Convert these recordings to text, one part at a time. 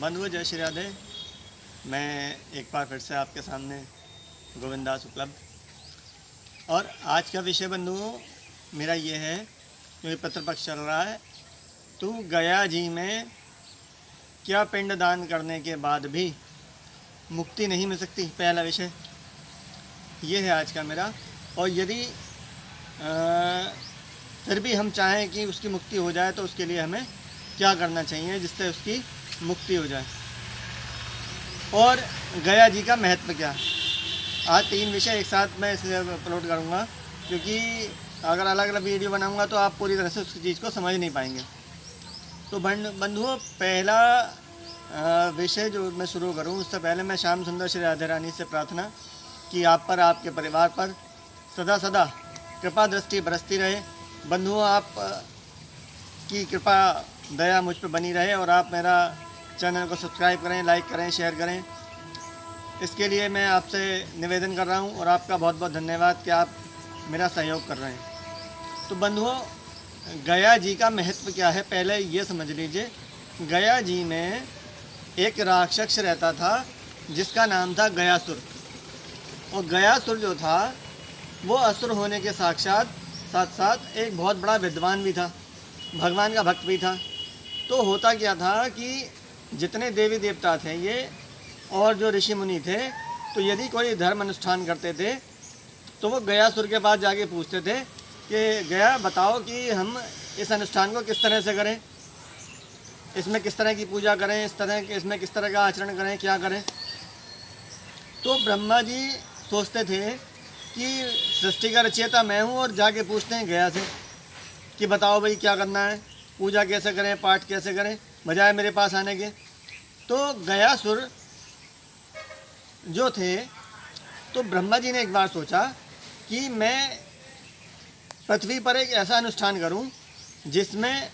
बंधुओं जय श्री राधे। मैं एक बार फिर से आपके सामने गोविंद दास उपलब्ध। और आज का विषय बंधुओं मेरा ये है, क्योंकि पितृपक्ष चल रहा है, तो गया जी में क्या पिंड दान करने के बाद भी मुक्ति नहीं मिल सकती। पहला विषय ये है आज का मेरा। और यदि फिर भी हम चाहें कि उसकी मुक्ति हो जाए तो उसके लिए हमें क्या करना चाहिए जिससे उसकी मुक्ति हो जाए, और गया जी का महत्व क्या है। आज 3 विषय एक साथ मैं इसलिए अपलोड करूँगा क्योंकि अगर अलग अलग वीडियो बनाऊँगा तो आप पूरी तरह से उस चीज़ को समझ नहीं पाएंगे। तो बंधुओं पहला विषय जो मैं शुरू करूँ उससे पहले मैं श्याम सुंदर श्री राधे रानी से प्रार्थना कि आप पर, आपके परिवार पर सदा सदा कृपा दृष्टि बरसती रहे। बंधुओं आप की कृपा दया मुझ पर बनी रहे और आप मेरा चैनल को सब्सक्राइब करें, लाइक करें, शेयर करें। इसके लिए मैं आपसे निवेदन कर रहा हूं और आपका बहुत बहुत धन्यवाद कि आप मेरा सहयोग कर रहे हैं। तो बंधुओं गया जी का महत्व क्या है पहले ये समझ लीजिए। गया जी में एक राक्षस रहता था जिसका नाम था गयासुर। और गयासुर जो था वो असुर होने के साथ साथ एक बहुत बड़ा विद्वान भी था, भगवान का भक्त भी था। तो होता क्या था कि जितने देवी देवता थे ये और जो ऋषि मुनि थे, तो यदि कोई धर्म अनुष्ठान करते थे तो वो गयासुर के पास जाके पूछते थे कि गया बताओ कि हम इस अनुष्ठान को किस तरह से करें, इसमें किस तरह की पूजा करें, इसमें किस तरह का आचरण करें, क्या करें। तो ब्रह्मा जी सोचते थे कि सृष्टि का रचयिता मैं हूँ और जाके पूछते हैं गया से कि बताओ भाई क्या करना है, पूजा कैसे करें, पाठ कैसे करें, बजाय मेरे पास आने के। तो गयासुर जो थे, तो ब्रह्मा जी ने एक बार सोचा कि मैं पृथ्वी पर एक ऐसा अनुष्ठान करूं जिसमें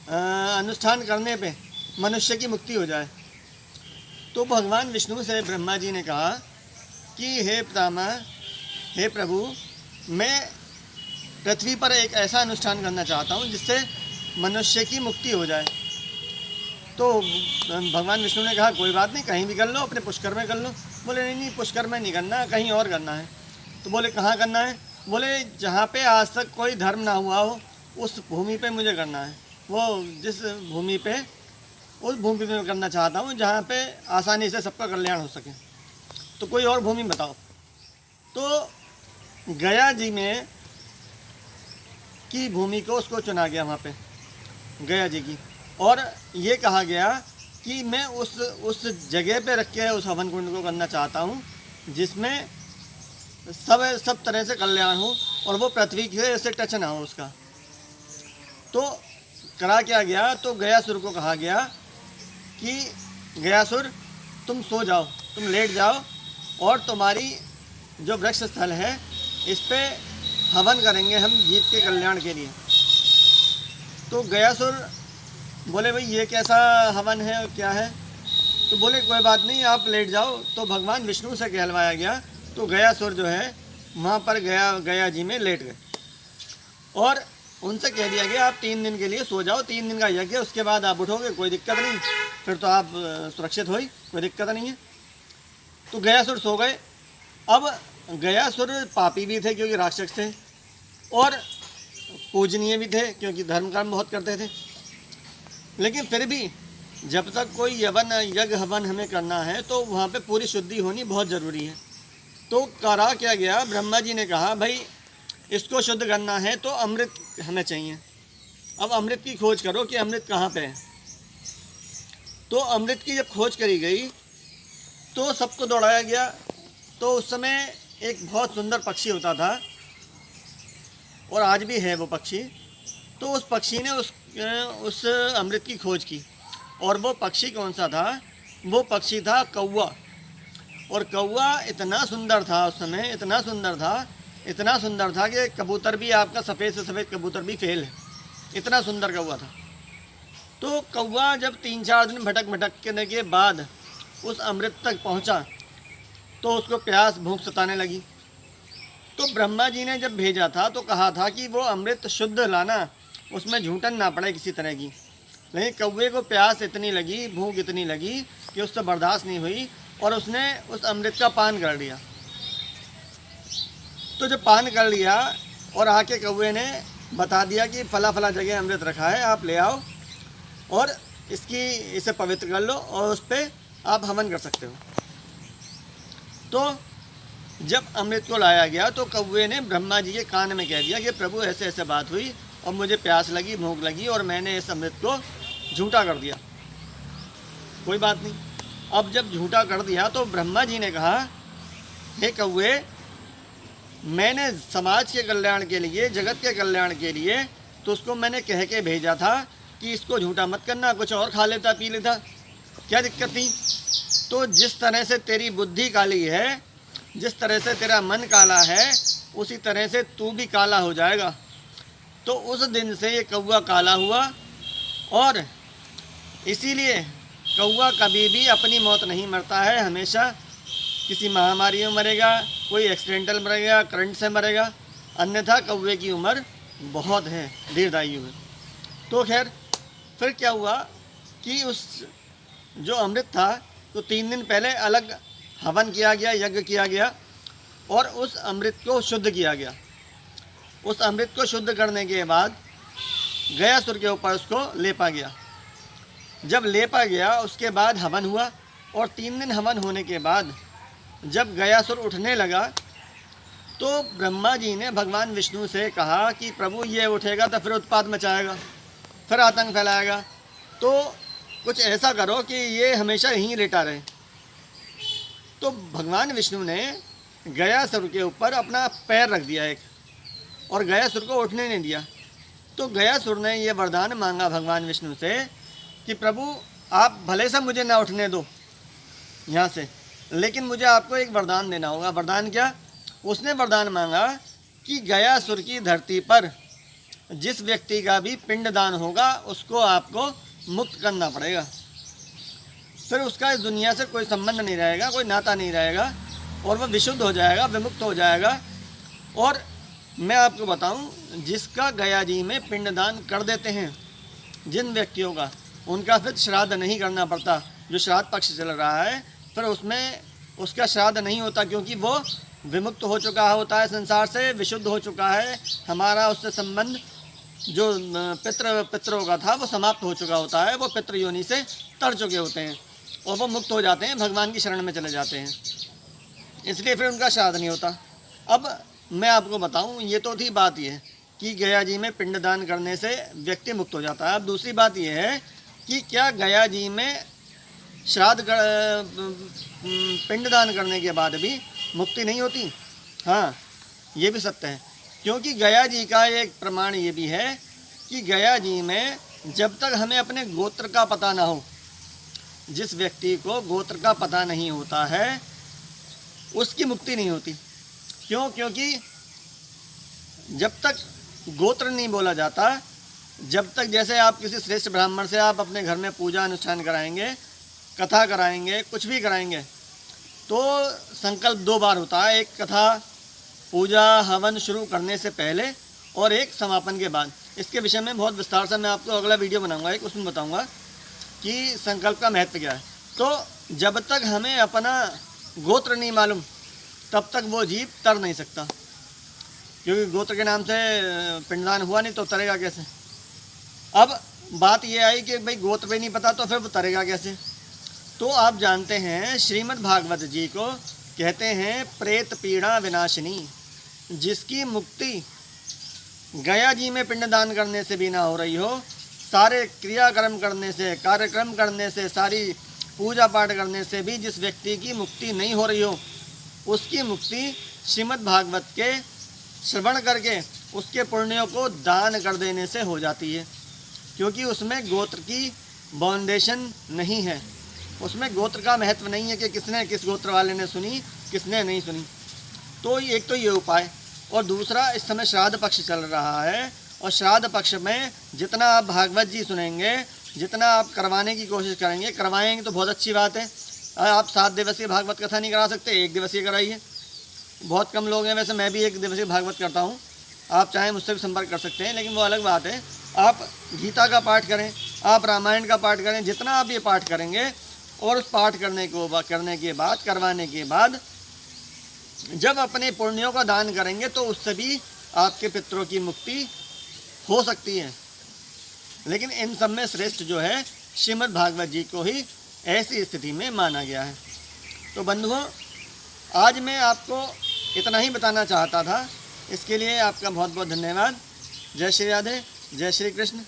अनुष्ठान करने पे मनुष्य की मुक्ति हो जाए। तो भगवान विष्णु से ब्रह्मा जी ने कहा कि हे पितामह, हे प्रभु, मैं पृथ्वी पर एक ऐसा अनुष्ठान करना चाहता हूँ जिससे मनुष्य की मुक्ति हो जाए। तो भगवान विष्णु ने कहा कोई बात नहीं, कहीं भी कर लो, अपने पुष्कर में कर लो। बोले नहीं, पुष्कर में नहीं करना, कहीं और करना है। तो बोले कहाँ करना है? बोले जहाँ पे आज तक कोई धर्म ना हुआ हो उस भूमि पे मुझे करना है। वो जिस भूमि पे, उस भूमि पे मैं करना चाहता हूँ जहाँ पे आसानी से सबका कल्याण हो सके। तो कोई और भूमि बताओ। तो गया जी में की भूमि को उसको चुना गया वहाँ पे गया जी की, और ये कहा गया कि मैं उस जगह पे रख के उस हवन कुंड को करना चाहता हूँ जिसमें सब तरह से कल्याण हो और वो पृथ्वी से टच ना हो उसका। तो करा क्या गया, तो गयासुर को कहा गया कि गयासुर तुम सो जाओ, तुम लेट जाओ और तुम्हारी जो वृक्ष स्थल है इस पे हवन करेंगे हम जीव के कल्याण के लिए। तो गयासुर बोले भाई ये कैसा हवन है और क्या है? तो बोले कोई बात नहीं, आप लेट जाओ। तो भगवान विष्णु से कहलवाया गया। तो गयासुर जो है वहाँ पर गया जी में लेट गए और उनसे कह दिया गया आप 3 दिन के लिए सो जाओ, 3 दिन का यज्ञ है, उसके बाद आप उठोगे, कोई दिक्कत नहीं, फिर तो आप सुरक्षित हो ही, कोई दिक्कत नहीं है। तो गयासुर सो गए। अब गयासुर पापी भी थे क्योंकि राक्षस थे, और पूजनीय भी थे क्योंकि धर्म कर्म बहुत करते थे। लेकिन फिर भी जब तक कोई यज्ञ हवन हमें करना है तो वहाँ पे पूरी शुद्धि होनी बहुत ज़रूरी है। तो करा क्या गया, ब्रह्मा जी ने कहा भाई इसको शुद्ध करना है तो अमृत हमें चाहिए। अब अमृत की खोज करो कि अमृत कहाँ पे है। तो अमृत की जब खोज करी गई तो सबको दौड़ाया गया। तो उस समय एक बहुत सुंदर पक्षी होता था और आज भी है वो पक्षी। तो उस पक्षी ने उस अमृत की खोज की, और वो पक्षी कौन सा था? वो पक्षी था कौवा। और कौवा इतना सुंदर था उस समय, इतना सुंदर था कि कबूतर भी आपका सफ़ेद से सफ़ेद कबूतर भी फेल है, इतना सुंदर कौवा था। तो कौवा जब 3-4 दिन भटकने के बाद उस अमृत तक पहुंचा तो उसको प्यास भूख सताने लगी। तो ब्रह्मा जी ने जब भेजा था तो कहा था कि वो अमृत शुद्ध लाना, उसमें झूठन ना पड़े किसी तरह की। लेकिन कौवे को प्यास इतनी लगी, भूख इतनी लगी कि उससे बर्दाश्त नहीं हुई और उसने उस अमृत का पान कर लिया। तो जब पान कर लिया और आके कौवे ने बता दिया कि फला फला जगह अमृत रखा है, आप ले आओ और इसे पवित्र कर लो और उस पर आप हवन कर सकते हो। तो जब अमृत को लाया गया तो कौवे ने ब्रह्मा जी के कान में कह दिया कि प्रभु ऐसे ऐसे बात हुई और मुझे प्यास लगी, भूख लगी और मैंने इस अमृत को झूठा कर दिया। कोई बात नहीं। अब जब झूठा कर दिया तो ब्रह्मा जी ने कहा, हे कौवे, मैंने समाज के कल्याण के लिए, जगत के कल्याण के लिए तो उसको मैंने कह के भेजा था कि इसको झूठा मत करना, कुछ और खा लेता, पी लेता, क्या दिक्कत थी। तो जिस तरह से तेरी बुद्धि काली है, जिस तरह से तेरा मन काला है, उसी तरह से तू भी काला हो जाएगा। तो उस दिन से ये कौवा काला हुआ और इसीलिए कौवा कभी भी अपनी मौत नहीं मरता है, हमेशा किसी महामारी में मरेगा, कोई एक्सीडेंटल मरेगा, करंट से मरेगा, अन्यथा कौवे की उम्र बहुत है, दीर्घायु है। तो खैर फिर क्या हुआ कि उस जो अमृत था तो 3 दिन पहले अलग हवन किया गया, यज्ञ किया गया और उस अमृत को शुद्ध किया गया। उस अमृत को शुद्ध करने के बाद गयासुर के ऊपर उसको लेपा गया। जब लेपा गया उसके बाद हवन हुआ और 3 दिन हवन होने के बाद जब गयासुर उठने लगा तो ब्रह्मा जी ने भगवान विष्णु से कहा कि प्रभु ये उठेगा तो फिर उत्पात मचाएगा, फिर आतंक फैलाएगा, तो कुछ ऐसा करो कि ये हमेशा यहीं लेटा रहे। तो भगवान विष्णु ने गयासुर के ऊपर अपना पैर रख दिया एक और गयासुर को उठने नहीं दिया। तो गयासुर ने ये वरदान मांगा भगवान विष्णु से कि प्रभु आप भले से मुझे ना उठने दो यहाँ से, लेकिन मुझे आपको एक वरदान देना होगा। वरदान क्या? उसने वरदान मांगा कि गयासुर की धरती पर जिस व्यक्ति का भी पिंडदान होगा उसको आपको मुक्त करना पड़ेगा, फिर उसका इस दुनिया से कोई संबंध नहीं रहेगा, कोई नाता नहीं रहेगा और वह विशुद्ध हो जाएगा, विमुक्त हो जाएगा। और मैं आपको बताऊं, जिसका गया जी में पिंडदान कर देते हैं जिन व्यक्तियों का, उनका फिर श्राद्ध नहीं करना पड़ता। जो श्राद्ध पक्ष चल रहा है फिर उसमें उसका श्राद्ध नहीं होता, क्योंकि वो विमुक्त हो चुका होता है संसार से, विशुद्ध हो चुका है। हमारा उससे संबंध जो पितरों का था वो समाप्त हो चुका होता है, वो पितृ योनि से तर चुके होते हैं और वो मुक्त हो जाते हैं, भगवान की शरण में चले जाते हैं, इसलिए फिर उनका श्राद्ध नहीं होता। अब मैं आपको बताऊं, ये तो थी बात ये कि गया जी में पिंडदान करने से व्यक्ति मुक्त हो जाता है। अब दूसरी बात ये है कि क्या गया जी में श्राद्ध पिंडदान करने के बाद भी मुक्ति नहीं होती? हाँ, ये भी सत्य है, क्योंकि गया जी का एक प्रमाण ये भी है कि गया जी में जब तक हमें अपने गोत्र का पता ना हो, जिस व्यक्ति को गोत्र का पता नहीं होता है उसकी मुक्ति नहीं होती। क्यों? क्योंकि जब तक गोत्र नहीं बोला जाता, जब तक जैसे आप किसी श्रेष्ठ ब्राह्मण से आप अपने घर में पूजा अनुष्ठान कराएंगे, कथा कराएंगे, कुछ भी कराएंगे, तो संकल्प 2 बार होता है, एक कथा पूजा हवन शुरू करने से पहले और एक समापन के बाद। इसके विषय में बहुत विस्तार से मैं आपको अगला वीडियो बनाऊंगा, एक उसमें बताऊंगा कि संकल्प का महत्व क्या है। तो जब तक हमें अपना गोत्र नहीं मालूम तब तक वो जीव तर नहीं सकता, क्योंकि गोत्र के नाम से पिंडदान हुआ नहीं तो तरेगा कैसे। अब बात ये आई कि भाई गोत्र भी नहीं पता तो फिर वो तरेगा कैसे। तो आप जानते हैं श्रीमद् भागवत जी को कहते हैं प्रेत पीड़ा विनाशिनी, जिसकी मुक्ति गया जी में पिंडदान करने से भी ना हो रही हो, सारे क्रियाक्रम करने से, कार्यक्रम करने से, सारी पूजा पाठ करने से भी जिस व्यक्ति की मुक्ति नहीं हो रही हो, उसकी मुक्ति श्रीमद् भागवत के श्रवण करके उसके पुण्यों को दान कर देने से हो जाती है, क्योंकि उसमें गोत्र की बाउंडेशन नहीं है, उसमें गोत्र का महत्व नहीं है कि किसने किस गोत्र वाले ने सुनी, किसने नहीं सुनी। तो एक तो ये उपाय, और दूसरा इस समय श्राद्ध पक्ष चल रहा है और श्राद्ध पक्ष में जितना आप भागवत जी सुनेंगे, जितना आप करवाने की कोशिश करेंगे, करवाएंगे तो बहुत अच्छी बात है। आप 7 दिवसीय भागवत कथा नहीं करा सकते, 1 दिवसीय कराइए। बहुत कम लोग हैं, वैसे मैं भी 1 दिवसीय भागवत करता हूँ, आप चाहें मुझसे भी संपर्क कर सकते हैं, लेकिन वो अलग बात है। आप गीता का पाठ करें, आप रामायण का पाठ करें, जितना आप ये पाठ करेंगे, और उस पाठ करने के बाद करवाने के बाद जब अपने पुण्यों का दान करेंगे तो उससे भी आपके पितरों की मुक्ति हो सकती है। लेकिन इन सब में श्रेष्ठ जो है श्रीमद् भागवत जी को ही ऐसी स्थिति में माना गया है। तो बंधुओं, आज मैं आपको इतना ही बताना चाहता था। इसके लिए आपका बहुत बहुत धन्यवाद। जय श्री राधे, जय श्री कृष्ण।